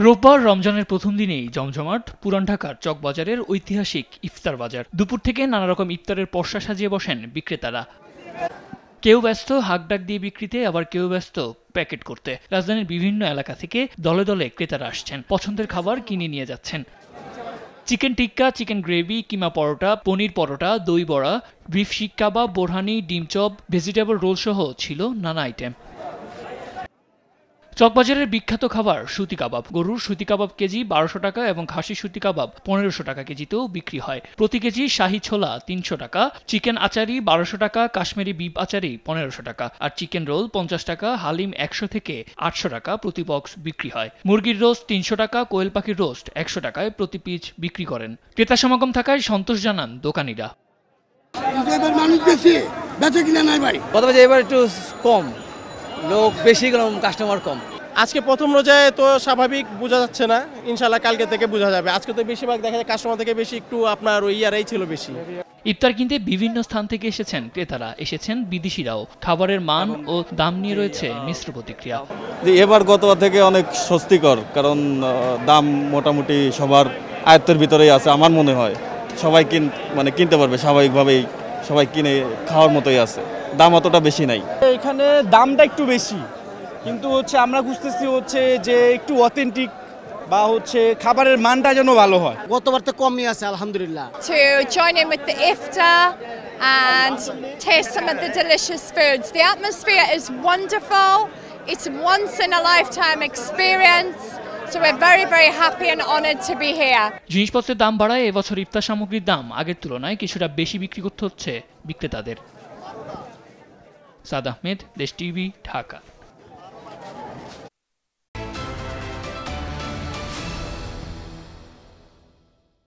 রোববার রমজানের প্রথম দিনেই জমজমাট পুরান ঢাকার চকবাজারের ঐতিহাসিক ইফতার বাজার। দুপুর থেকে নানা রকম ইফতারের পসরা সাজিয়ে বসেন বিক্রেতারা। কেউ ব্যস্ত হাঁকডাক দিয়ে বিক্রিতে, আবার কেউ ব্যস্ত প্যাকেট করতে। রাজধানীর বিভিন্ন এলাকা থেকে দলে দলে ক্রেতারা আসছেন, পছন্দের খাবার কিনে নিয়ে যাচ্ছেন। চিকেন টিক্কা, চিকেন গ্রেভি, কিমা পরোটা, পনির পরোটা, দই বড়া, বিফ শিক কাবাব, বোরহানি, ডিম চপ, ভেজিটেবল রোল সহ ছিল নানা আইটেম। চকবাজারের বিখ্যাত খাবার সুতি কাবাব। গরুর সুতি কাবাব কেজি ১২০০ টাকা এবং খাসির সুতি কাবাব ১৫০০ টাকা কেজিতেও বিক্রি হয়। প্রতি কেজি শাহি ছোলা ৩০০ টাকা, চিকেন আচারি ১২০০ টাকা, কাশ্মীরি বিফ আচারি ১৫০০ টাকা, আর চিকেন রোল ৫০ টাকা, হালিম ১০০ থেকে ৮০০ টাকা প্রতি বক্স বিক্রি হয়। মুরগির রোস্ট ৩০০ টাকা, কোয়েল পাখির রোস্ট ১০০ টাকায় প্রতি পিস বিক্রি করেন। ক্রেতা সমাগম থাকায় সন্তোষ জানান দোকানিরা। মানুষ বেশি, বেচে কিনা নাই ভাই। এবার একটু কম, লোক বেশি, কাস্টমার কম। আজকে প্রথম রোজায় তো স্বাভাবিক বোঝা যাচ্ছে না, ইনশাল্লাহ কালকে থেকে বোঝা যাবে। আজকে তো বেশিরভাগ দেখা যায় কাস্টমার থেকে বেশি একটু আপনার ওই ইয়ারাই ছিল বেশি। ইফতার কিনতে বিভিন্ন স্থান থেকে এসেছেন ক্রেতারা, এসেছেন বিদেশিরাও। খাবারের মান ও দাম নিয়ে রয়েছে মিশ্র প্রতিক্রিয়া। এবার গতবার থেকে অনেক স্বস্তিকর, কারণ দাম মোটামুটি সবার আয়ত্তের ভিতরেই আছে। আমার মনে হয় সবাই কিনতে পারবে, স্বাভাবিকভাবেই সবাই কিনে খাওয়ার মতোই আছে। দাম অতটা বেশি নাই। এখানে দামটা একটু বেশি, কিন্তু আমরা খুঁজতেছি যে একটু অথেন্টিক বা খাবারের মানটা যেন ভালো হয়। গতবার তো কমই আছে আলহামদুলিল্লাহ। To join in with the iftar and taste some of the delicious foods. The atmosphere is wonderful. It's once in a lifetime experience. So we're very, very happy and honoured to be here. জিনিসপত্রের দাম বাড়ায় এবছর ইফতার সামগ্রীর দাম আগের তুলনায় কিছুটা বেশি বিক্রি করতে হচ্ছে বিক্রেতাদের। সাদ আহমেদ, দেশ টিভি, ঢাকা।